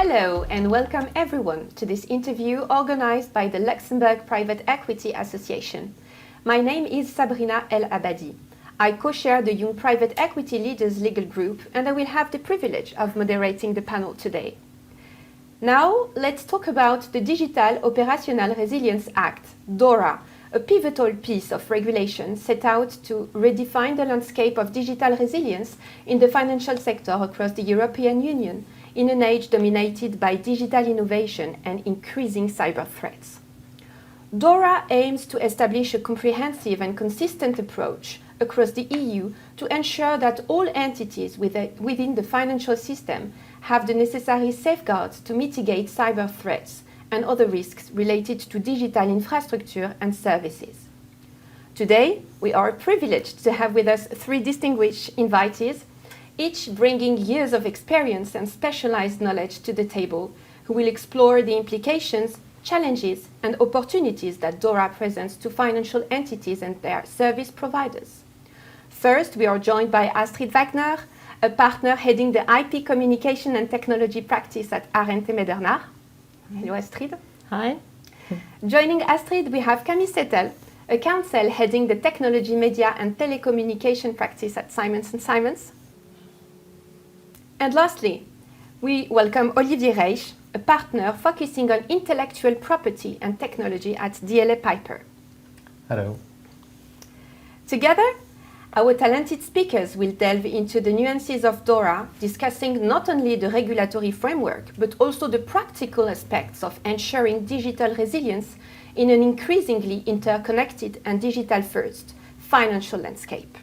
Hello and welcome everyone to this interview organized by the Luxembourg Private Equity Association. My name is Sabrina El Abbadi. I co-chair the Young Private Equity Leaders Legal Group and I will have the privilege of moderating the panel today. Now let's talk about the Digital Operational Resilience Act, DORA, a pivotal piece of regulation set out to redefine the landscape of digital resilience in the financial sector across the European Union in an age dominated by digital innovation and increasing cyber threats. DORA aims to establish a comprehensive and consistent approach across the EU to ensure that all entities within the financial system have the necessary safeguards to mitigate cyber threats and other risks related to digital infrastructure and services. Today, we are privileged to have with us three distinguished invitees, each bringing years of experience and specialized knowledge to the table, who will explore the implications, challenges, and opportunities that DORA presents to financial entities and their service providers. First, we are joined by Astrid Wagner, a partner heading the IP Communication and Technology practice at Arendt Medernach. Hello, Astrid. Hi. Joining Astrid, we have Camille Saettel, a counsel heading the Technology, Media and Telecommunication practice at Simmons Simmons. And lastly, we welcome Olivier Reisch, a partner focusing on intellectual property and technology at DLA Piper. Hello. Together, our talented speakers will delve into the nuances of DORA, discussing not only the regulatory framework, but also the practical aspects of ensuring digital resilience in an increasingly interconnected and digital-first financial landscape.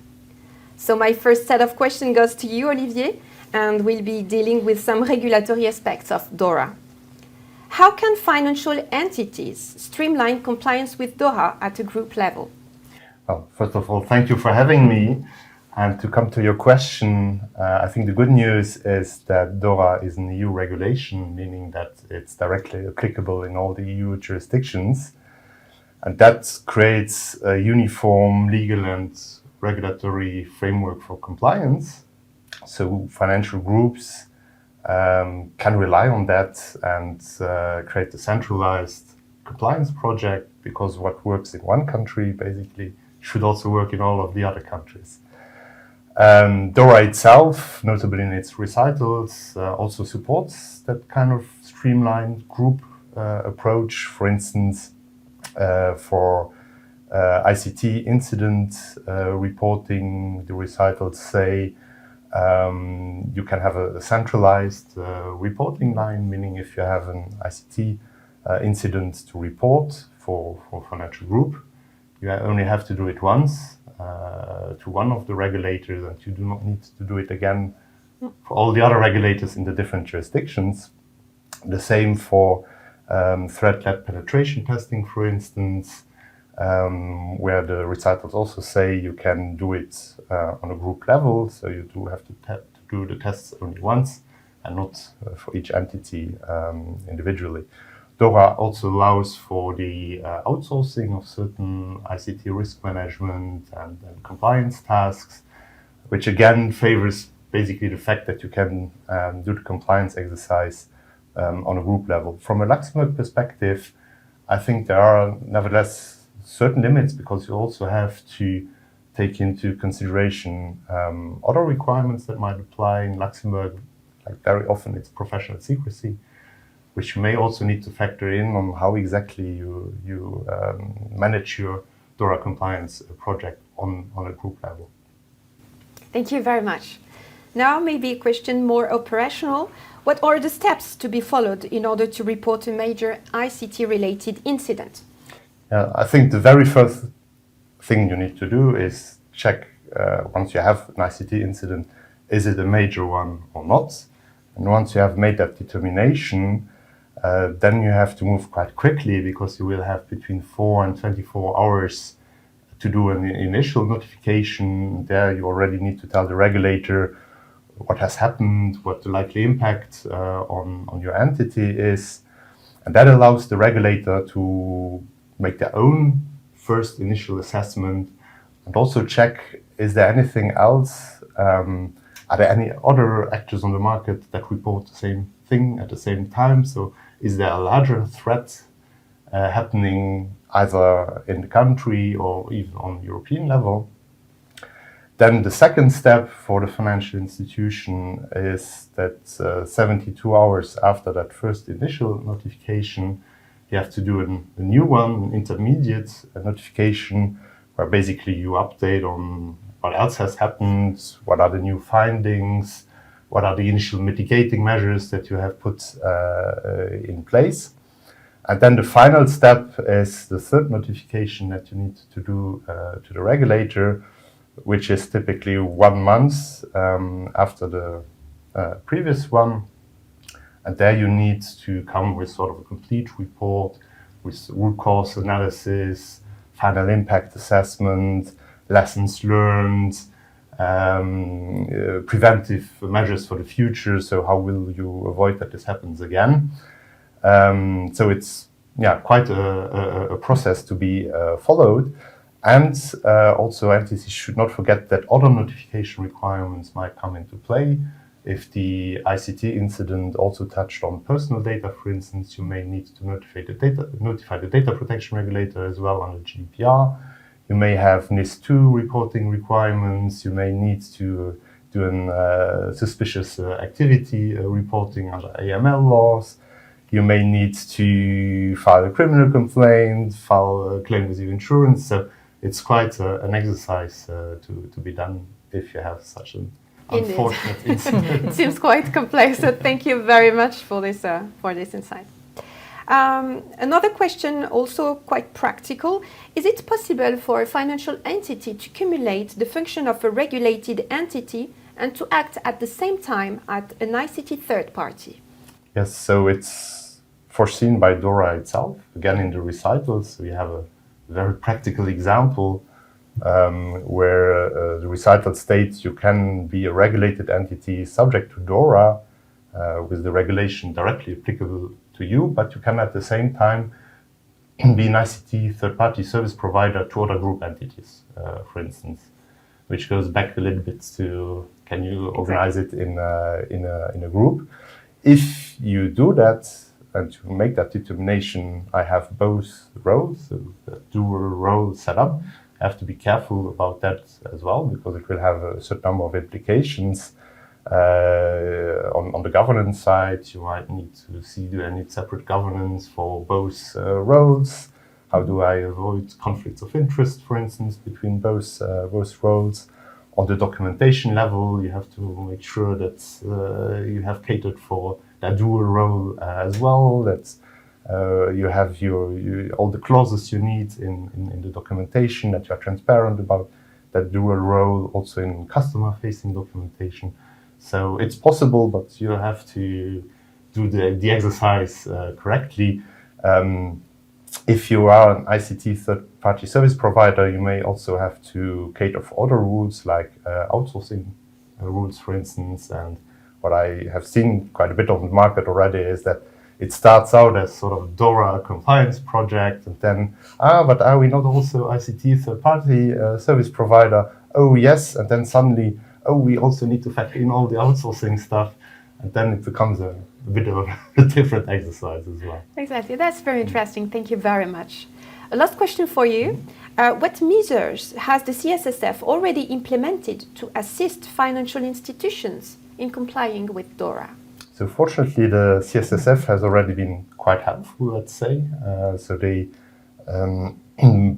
So my first set of questions goes to you, Olivier, and we'll be dealing with some regulatory aspects of DORA. How can financial entities streamline compliance with DORA at a group level? Well, first of all, thank you for having me. And to come to your question, I think the good news is that DORA is an EU regulation, meaning that it's directly applicable in all the EU jurisdictions. And that creates a uniform legal and regulatory framework for compliance. So financial groups can rely on that and create a centralized compliance project, because what works in one country basically should also work in all of the other countries. DORA itself, notably in its recitals, also supports that kind of streamlined group approach. For instance, for ICT incident reporting, the recitals say you can have a centralized reporting line, meaning if you have an ICT incident to report for financial group, you only have to do it once to one of the regulators, and you do not need to do it again for all the other regulators in the different jurisdictions. The same for threat-led penetration testing, for instance, where the recitals also say you can do it on a group level, so you do have to do the tests only once and not for each entity individually. DORA also allows for the outsourcing of certain ICT risk management and compliance tasks, which again favors basically the fact that you can do the compliance exercise on a group level. From a Luxembourg perspective, I think there are nevertheless certain limits, because you also have to take into consideration other requirements that might apply in Luxembourg. Like very often it's professional secrecy, which you may also need to factor in on how exactly you manage your DORA compliance project on a group level. Thank you very much. Now maybe a question more operational. What are the steps to be followed in order to report a major ICT-related incident? I think the very first thing you need to do is check, once you have an ICT incident, is it a major one or not? And once you have made that determination, then you have to move quite quickly, because you will have between 4 and 24 hours to do an initial notification. There you already need to tell the regulator what has happened, what the likely impact on your entity is. And that allows the regulator to make their own first initial assessment and also check, is there anything else Are there any other actors on the market that report the same thing at the same time? So is there a larger threat happening either in the country or even on European level? Then the second step for the financial institution is that 72 hours after that first initial notification, you have to do a new one, an intermediate notification, where basically you update on what else has happened, what are the new findings, what are the initial mitigating measures that you have put in place. And then the final step is the third notification that you need to do to the regulator, which is typically 1 month after the previous one. And there you need to come with sort of a complete report with root cause analysis, final impact assessment, lessons learned, preventive measures for the future. So how will you avoid that this happens again? So it's quite a process to be followed. And also entities should not forget that other notification requirements might come into play. If the ICT incident also touched on personal data, for instance, you may need to notify the data protection regulator as well under GDPR. You may have NIS2 reporting requirements. You may need to do an suspicious activity reporting under AML laws. You may need to file a criminal complaint, file a claim with your insurance. So it's quite an exercise to be done if you have such an unfortunate incident. It seems quite complex, so thank you very much for this insight. Another question, also quite practical. Is it possible for a financial entity to cumulate the function of a regulated entity and to act at the same time at an ICT third party? Yes, so it's foreseen by DORA itself. Again, in the recitals, we have a very practical example where the recital states you can be a regulated entity subject to DORA with the regulation directly applicable to you, but you can at the same time be an ICT third-party service provider to other group entities, for instance, which goes back a little bit to can you organize it in a group? If you do that, and to make that determination, I have both roles, so the dual role set up. I have to be careful about that as well, because it will have a certain number of implications. On the governance side, you might need to see, do I need separate governance for both roles? How do I avoid conflicts of interest, for instance, between both roles? On the documentation level, you have to make sure that you have catered for that dual role as well, that you have all the clauses you need in the documentation, that you are transparent about that dual role, also in customer-facing documentation. So it's possible, but you have to do the exercise correctly. If you are an ICT third-party service provider, you may also have to cater for other rules, like outsourcing rules, for instance. And what I have seen quite a bit on the market already is that it starts out as sort of DORA compliance project, and then, but are we not also ICT third-party service provider? Oh, yes. And then suddenly, oh, we also need to factor in all the outsourcing stuff. And then it becomes a bit of a different exercise as well. Exactly. That's very interesting. Thank you very much. A last question for you. What measures has the CSSF already implemented to assist financial institutions in complying with DORA? So fortunately, the CSSF has already been quite helpful, let's say. So they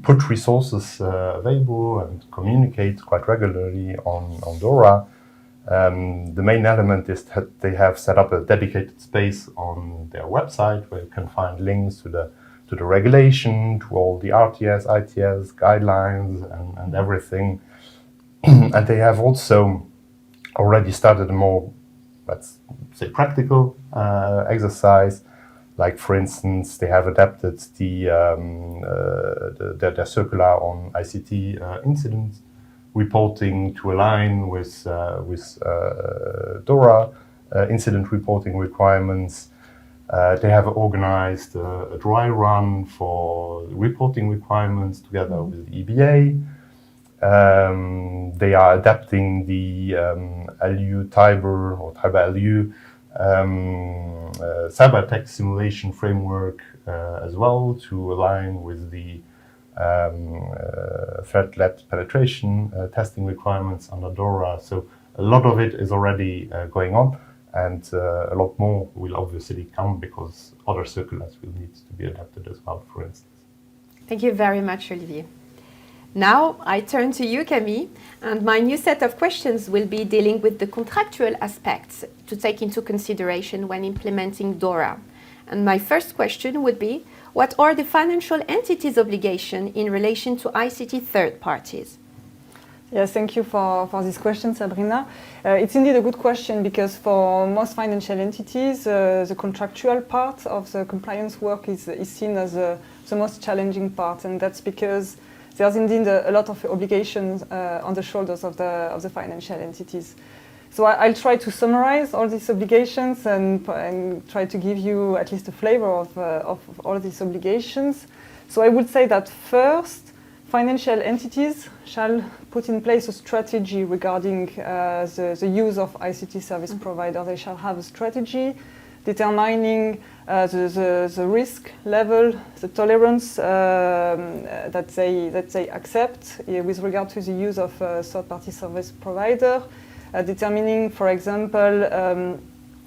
put resources available and communicate quite regularly on DORA. The main element is that they have set up a dedicated space on their website where you can find links to the regulation, to all the RTS, ITS guidelines and everything. And they have also already started a more, let's say, practical exercise. Like, for instance, they have adapted their circular on ICT incident reporting to align with DORA incident reporting requirements. They have organized a dry run for reporting requirements together with the EBA. They are adapting the LU Tiber or Tiber LU cyber attack simulation framework as well to align with the threat-led penetration testing requirements under DORA. So a lot of it is already going on, and a lot more will obviously come because other circulars will need to be adapted as well, for instance. Thank you very much, Olivier. Now I turn to you, Camille, and my new set of questions will be dealing with the contractual aspects to take into consideration when implementing DORA. And my first question would be, what are the financial entities' obligations in relation to ICT third parties? Yes, thank you for this question, Sabrina. It's indeed a good question because for most financial entities, the contractual part of the compliance work is seen as the most challenging part, and that's because there's indeed a lot of obligations on the shoulders of the financial entities. So I'll try to summarize all these obligations and try to give you at least a flavor of all these obligations. So I would say that first, financial entities shall put in place a strategy regarding the use of ICT service provider. They shall have a strategy determining the risk level, the tolerance that they accept with regard to the use of third-party service provider, determining, for example,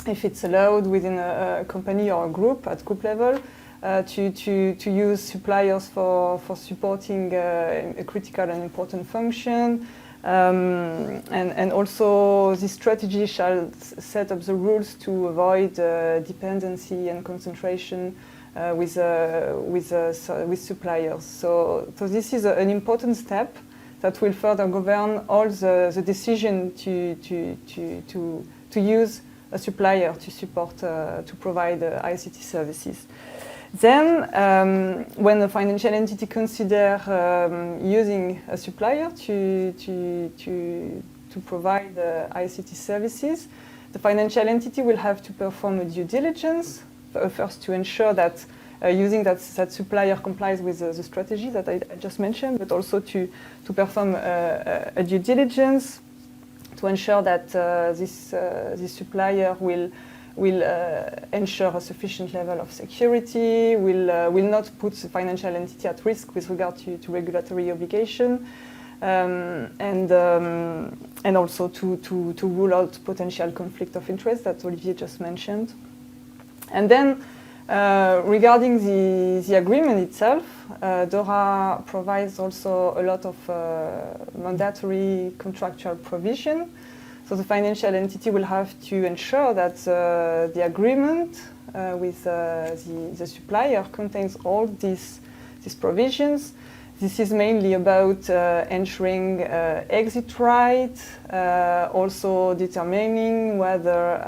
if it's allowed within a company or a group at group level to use suppliers for supporting a critical and important function. And also this strategy shall set up the rules to avoid dependency and concentration with suppliers. So this is an important step that will further govern all the decision to use a supplier to support to provide ICT services. Then, when a financial entity considers using a supplier to provide ICT services, the financial entity will have to perform a due diligence, first to ensure that using that supplier complies with the strategy that I just mentioned, but also to perform a due diligence to ensure that this supplier will ensure a sufficient level of security, will not put the financial entity at risk with regard to regulatory obligation, and also to rule out potential conflict of interest that Olivier just mentioned. And then regarding the agreement itself, DORA provides also a lot of mandatory contractual provision. So the financial entity will have to ensure that the agreement with the supplier contains all these provisions. This is mainly about ensuring exit right, also determining whether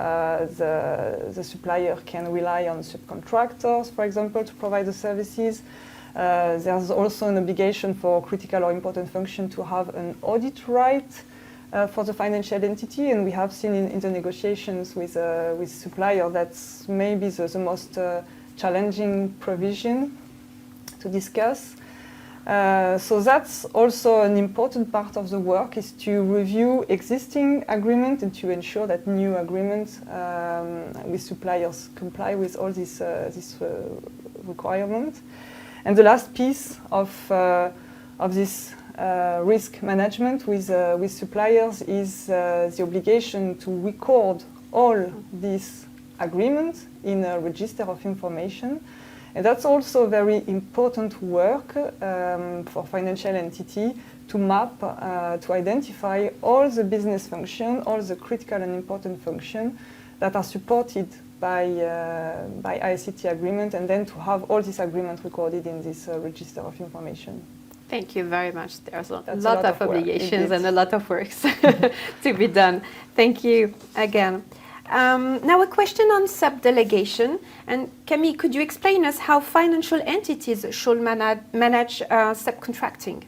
the supplier can rely on subcontractors, for example, to provide the services. There's also an obligation for critical or important function to have an audit right for the financial entity, and we have seen in the negotiations with supplier that's maybe the most challenging provision to discuss. So that's also an important part of the work, is to review existing agreement and to ensure that new agreements with suppliers comply with all these requirements. And the last piece of this risk management with suppliers is the obligation to record all these agreements in a register of information. And that's also very important work for financial entity to map, to identify all the business function, all the critical and important function that are supported by ICT agreement, and then to have all these agreements recorded in this register of information. Thank you very much. There's a lot of obligations and a lot of work to be done. Thank you again. Now a question on sub-delegation. And Camille, could you explain us how financial entities should manage subcontracting?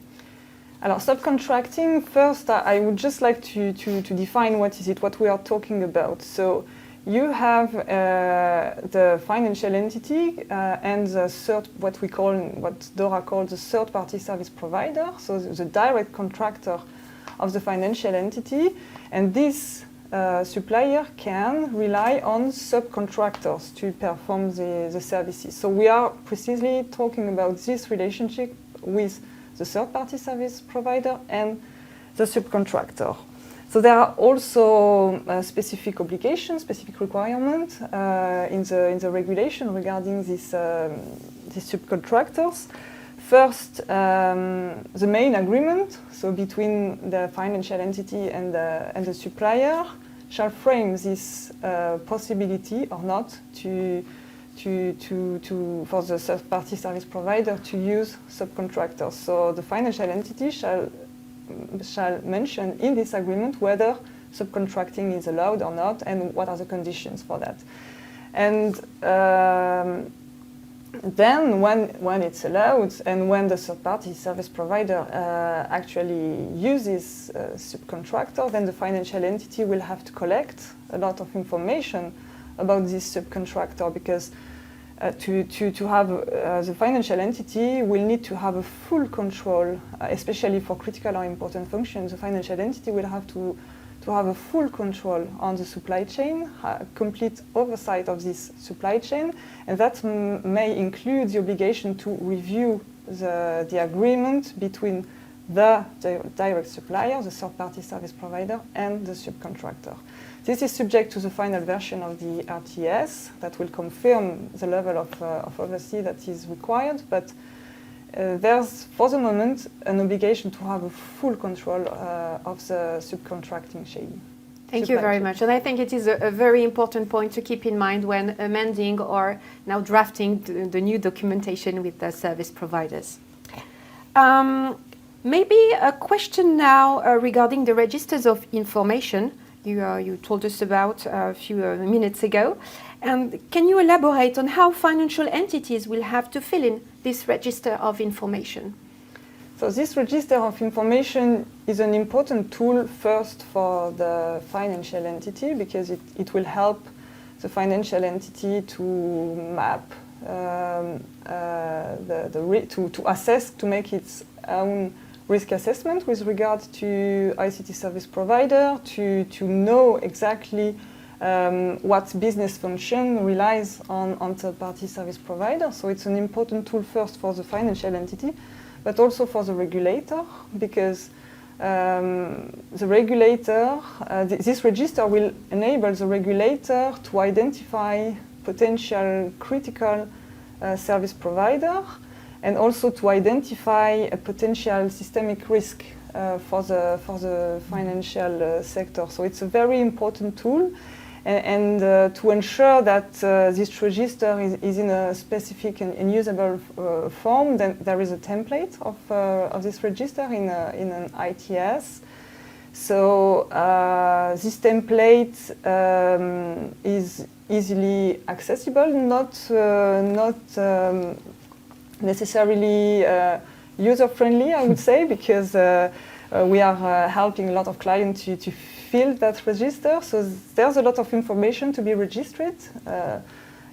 Alors, subcontracting, first I would just like to define what we are talking about. So you have the financial entity and the what DORA calls the third-party service provider, so the direct contractor of the financial entity, and this supplier can rely on subcontractors to perform the services. So we are precisely talking about this relationship with the third-party service provider and the subcontractor. So there are also specific obligations, specific requirements in the regulation regarding these subcontractors. First, the main agreement, so between the financial entity and the supplier, shall frame this possibility or not for the third-party service provider to use subcontractors. So the financial entity shall mention in this agreement whether subcontracting is allowed or not and what are the conditions for that. And then when it's allowed and when the third-party service provider actually uses subcontractor, then the financial entity will have to collect a lot of information about this subcontractor, because to have the financial entity will need to have a full control, especially for critical or important functions. The financial entity will have to have a full control on the supply chain, complete oversight of this supply chain, and that may include the obligation to review the agreement between the direct supplier, the third-party service provider, and the subcontractor. This is subject to the final version of the RTS that will confirm the level of oversight that is required, but there's, for the moment, an obligation to have a full control of the subcontracting chain. Thank you very much. And I think it is a very important point to keep in mind when amending or now drafting the new documentation with the service providers. Maybe a question now regarding the registers of information you told us about a few minutes ago. And can you elaborate on how financial entities will have to fill in this register of information? So this register of information is an important tool first for the financial entity, because it will help the financial entity to map, to assess, to make its own risk assessment with regard to ICT service provider, to know exactly what business function relies on third-party service provider. So it's an important tool first for the financial entity, but also for the regulator, because the regulator, this register will enable the regulator to identify potential critical service provider, and also to identify a potential systemic risk for the financial sector. So it's a very important tool, and to ensure that this register is in a specific and usable form, then there is a template of this register in an ITS. So this template is easily accessible, not necessarily user-friendly, I would say, because we are helping a lot of clients to fill that register. So there's a lot of information to be registered,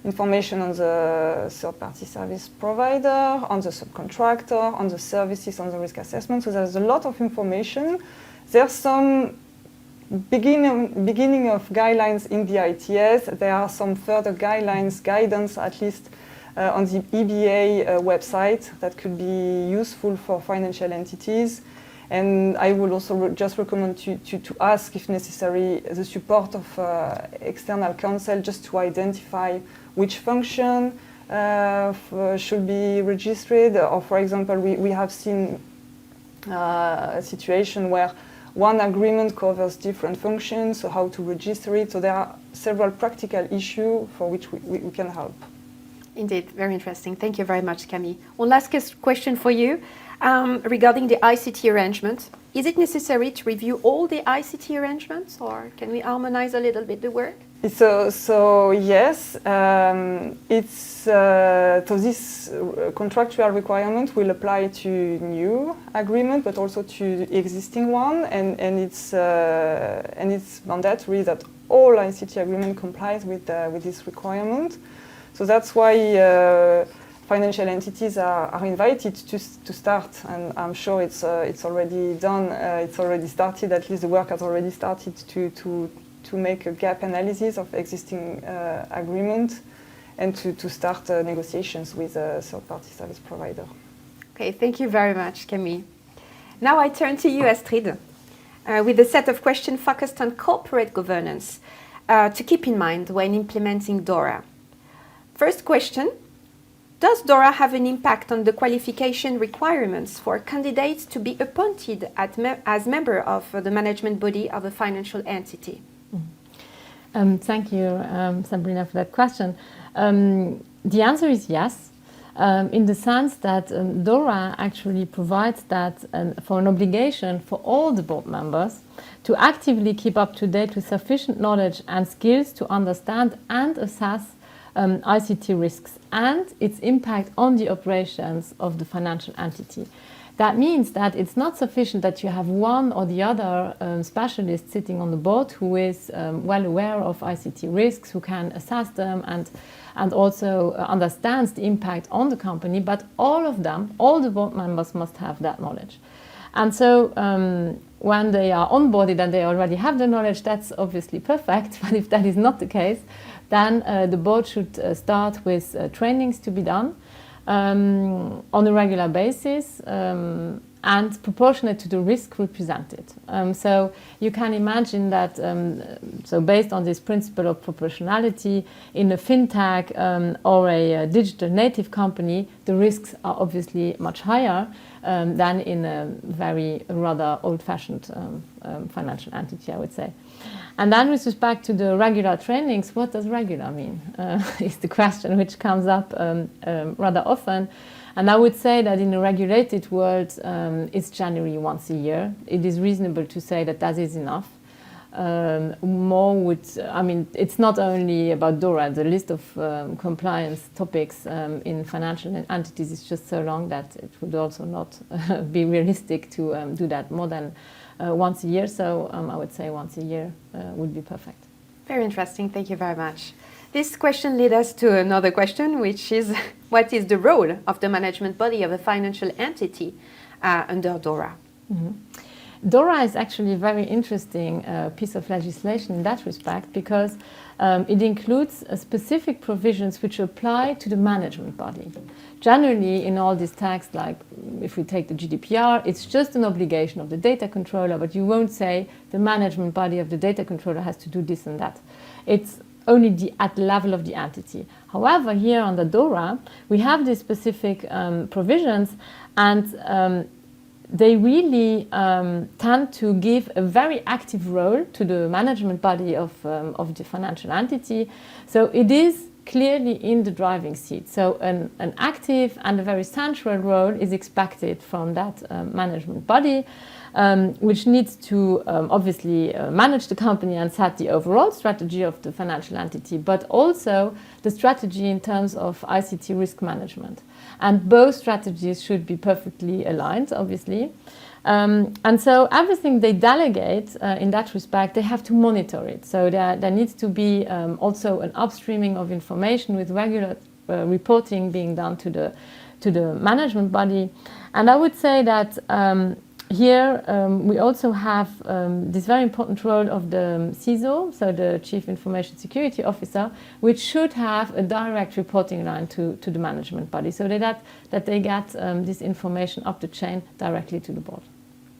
information on the third-party service provider, on the subcontractor, on the services, on the risk assessment. So there's a lot of information. There's some beginning of guidelines in the ITS. There are some further guidance, at least on the EBA website, that could be useful for financial entities. And I would also just recommend to ask, if necessary, the support of external counsel, just to identify which function should be registered. Or, for example, we have seen a situation where one agreement covers different functions, so how to register it. So there are several practical issues for which we can help. Indeed, very interesting. Thank you very much, Camille. One last question for you regarding the ICT arrangement. Is it necessary to review all the ICT arrangements, or can we harmonize a little bit the work? So yes, so this contractual requirement will apply to new agreement, but also to the existing one, and it's mandatory that all ICT agreement complies with this requirement. So that's why financial entities are invited to start, and I'm sure it's already done. It's already started. At least the work has already started to make a gap analysis of existing agreement, and to start negotiations with a third-party service provider. Okay, thank you very much, Camille. Now I turn to you, Astrid, with a set of questions focused on corporate governance to keep in mind when implementing DORA. First question. Does DORA have an impact on the qualification requirements for candidates to be appointed as member of the management body of a financial entity? Thank you, Sabrina, for that question. The answer is yes, in the sense that DORA actually provides that for an obligation for all the board members to actively keep up to date with sufficient knowledge and skills to understand and assess ICT risks and its impact on the operations of the financial entity. That means that it's not sufficient that you have one or the other specialist sitting on the board who is well aware of ICT risks, who can assess them and also understands the impact on the company, but all of them, all the board members must have that knowledge. And so when they are onboarded and they already have the knowledge, that's obviously perfect. But if that is not the case, then the board should start with trainings to be done on a regular basis and proportionate to the risk represented. So you can imagine that, so based on this principle of proportionality, in a fintech or a digital native company, the risks are obviously much higher than in a very rather old-fashioned financial entity, I would say. And then with respect to the regular trainings, what does regular mean? Is the question which comes up rather often. And I would say that in a regulated world, it's generally once a year. It is reasonable to say that that is enough. More would, I mean, it's not only about DORA. The list of compliance topics in financial entities is just so long that it would also not be realistic to do that more than once a year. So I would say once a year would be perfect. Very interesting. Thank you very much. This question leads us to another question, which is what is the role of the management body of a financial entity under DORA? Mm-hmm. DORA is actually a very interesting piece of legislation in that respect because it includes specific provisions which apply to the management body. Generally, in all these texts, like if we take the GDPR, it's just an obligation of the data controller, but you won't say the management body of the data controller has to do this and that. It's only at the level of the entity. However, here under DORA, we have these specific provisions, and they really tend to give a very active role to the management body of the financial entity. So it is clearly in the driving seat. So an active and a very central role is expected from that management body, which needs to obviously manage the company and set the overall strategy of the financial entity, but also the strategy in terms of ICT risk management. And both strategies should be perfectly aligned, obviously. And so everything they delegate in that respect, they have to monitor it. So there needs to be also an upstreaming of information with regular reporting being done to the management body. And I would say that here we also have this very important role of the CISO, so the Chief Information Security Officer, which should have a direct reporting line to the management body, so that they get this information up the chain directly to the board.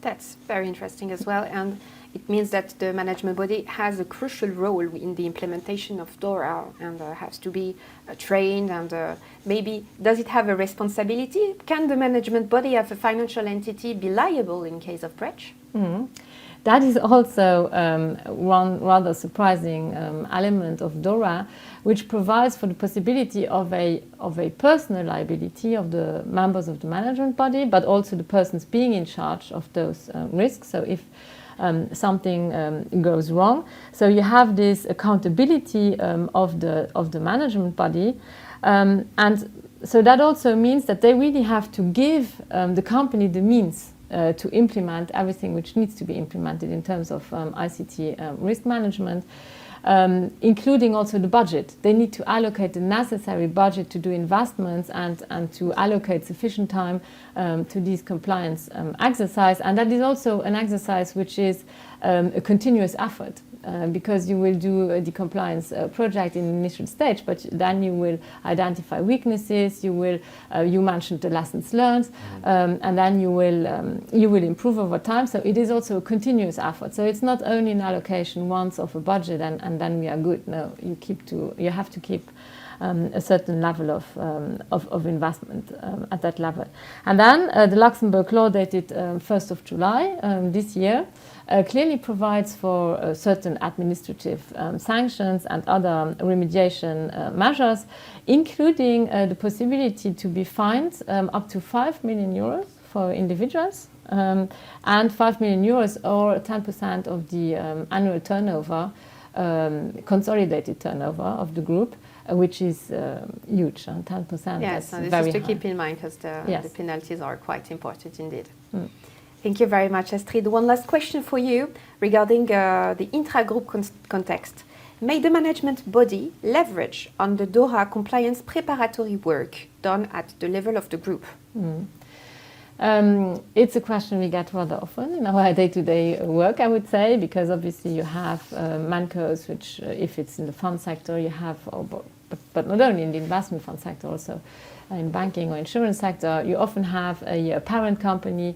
That's very interesting as well, and it means that the management body has a crucial role in the implementation of DORA and has to be trained, and maybe does it have a responsibility? Can the management body of a financial entity be liable in case of breach? Mm-hmm. That is also one rather surprising element of DORA, which provides for the possibility of a personal liability of the members of the management body, but also the persons being in charge of those risks. So if something goes wrong, so you have this accountability of the management body, and so that also means that they really have to give the company the means to implement everything which needs to be implemented in terms of ICT risk management. including also the budget. They need to allocate the necessary budget to do investments and to allocate sufficient time to these compliance exercise. And that is also an exercise which is a continuous effort. Because you will do the compliance project in the initial stage, but then you will identify weaknesses. You mentioned the lessons learned, and then you will improve over time. So it is also a continuous effort. So it's not only an allocation once of a budget and then we are good. No, you have to keep a certain level of investment at that level. And then the Luxembourg law dated 1st of July this year clearly provides for certain administrative sanctions and other remediation measures, including the possibility to be fined up to 5 million euros for individuals and 5 million euros or 10% of the annual turnover, consolidated turnover of the group, which is huge, and 10%. Yes, and this very is to high. keep in mind because the Yes. penalties are quite important indeed. Thank you very much, Astrid. One last question for you regarding the intra-group context. May the management body leverage on the DORA compliance preparatory work done at the level of the group? It's a question we get rather often in our day-to-day work, I would say, because obviously you have mancos, which if it's in the fund sector, you have, but not only in the investment fund sector, also in banking or insurance sector, you often have a parent company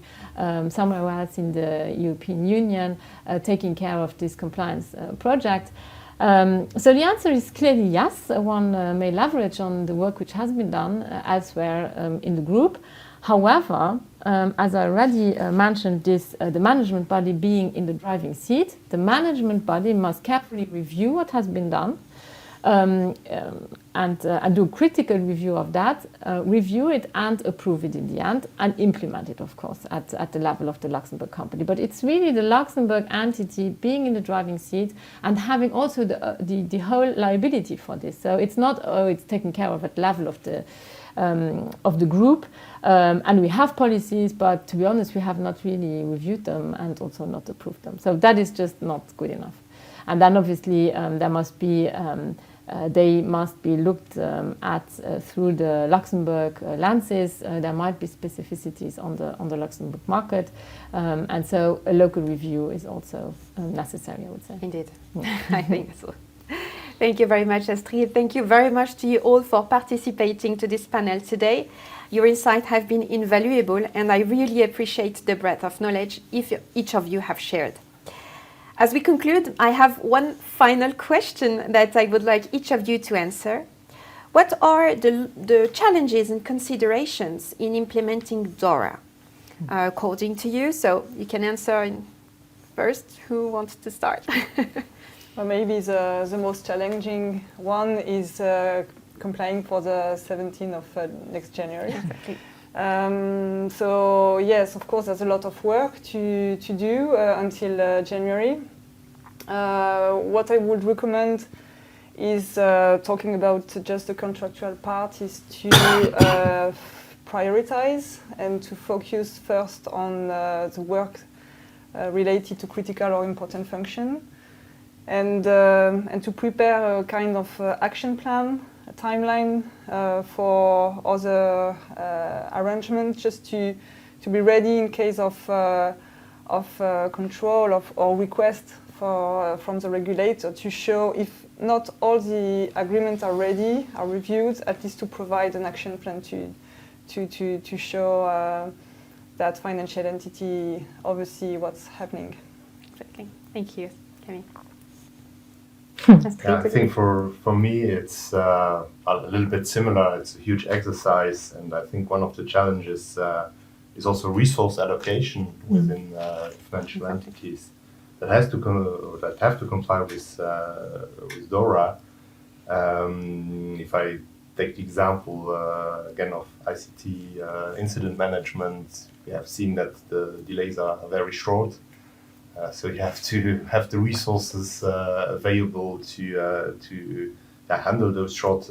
somewhere else in the European Union taking care of this compliance project. So the answer is clearly yes. One may leverage on the work which has been done elsewhere in the group. However, as I already mentioned, the management body being in the driving seat, the management body must carefully review what has been done and do critical review of that, review it and approve it in the end, and implement it, of course, at the level of the Luxembourg company. But it's really the Luxembourg entity being in the driving seat and having also the whole liability for this. So it's not, it's taken care of at the level of the group, and we have policies, but to be honest, we have not really reviewed them and also not approved them. So that is just not good enough. And then obviously there must be they must be looked at through the Luxembourg lenses. There might be specificities on the Luxembourg market, and so a local review is also necessary, I would say. Indeed, I think so. Thank you very much, Astrid. Thank you very much to you all for participating to this panel today. Your insights have been invaluable, and I really appreciate the breadth of knowledge each of you have shared. As we conclude, I have one final question that I would like each of you to answer. What are the challenges and considerations in implementing DORA, according to you? So you can answer first. Who wants to start? Well, maybe the most challenging one is complying for the 17th of next January. Exactly. So yes, of course, there's a lot of work to do until January. What I would recommend is talking about just the contractual part is to prioritize and to focus first on the work related to critical or important function, and to prepare a kind of action plan, a timeline for other arrangements, just to be ready in case of control or request from the regulator, to show if not all the agreements are ready, are reviewed, at least to provide an action plan to show that financial entity oversee what's happening. Exactly. Thank you, Camille. Yeah, I think for me it's a little bit similar. It's a huge exercise, and I think one of the challenges is also resource allocation within financial entities that have to comply with DORA. If I take the example again of ICT incident management, we have seen that the delays are very short. So you have to have the resources available to handle those short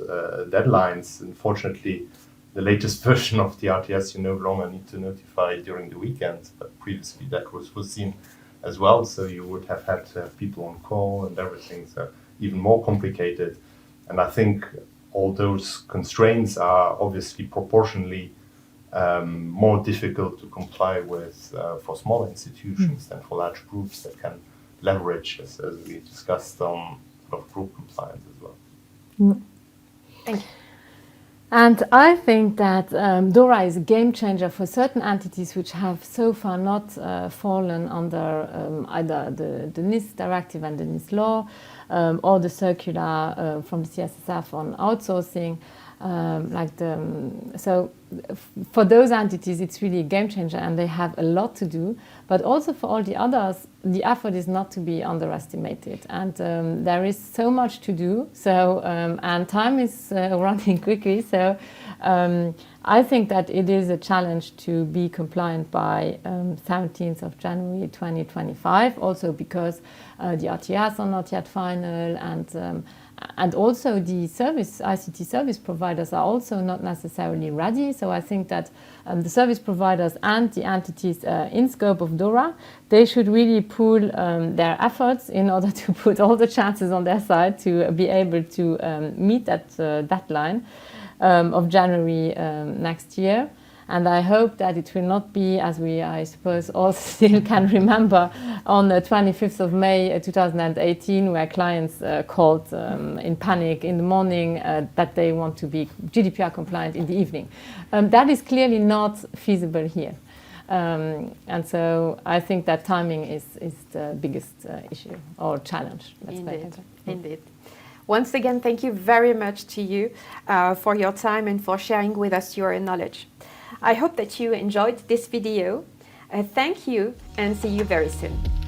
deadlines. Unfortunately, the latest version of the RTS you no longer need to notify during the weekend, but previously that was foreseen as well. So you would have had people on call and everything. So even more complicated. And I think all those constraints are obviously proportionally more difficult to comply with for small institutions than for large groups that can leverage, as we discussed, sort of group compliance as well. Thank you. And I think that DORA is a game changer for certain entities which have so far not fallen under either the NIS directive and the NIS law or the circular from the CSSF on outsourcing. So for those entities, it's really a game changer and they have a lot to do. But also for all the others, the effort is not to be underestimated. And there is so much to do. So and time is running quickly. So I think that it is a challenge to be compliant by 17th of January 2025. Also because the RTRs are not yet final, and also the ICT service providers are also not necessarily ready. So I think that the service providers and the entities in scope of DORA, they should really pool their efforts in order to put all the chances on their side to be able to meet that deadline of January next year. And I hope that it will not be, as we, I suppose, all still can remember, on the 25th of May 2018, where clients called in panic in the morning that they want to be GDPR compliant in the evening. That is clearly not feasible here. And so I think that timing is the biggest issue or challenge. Indeed. Once again, thank you very much to you for your time and for sharing with us your knowledge. I hope that you enjoyed this video. Thank you and see you very soon.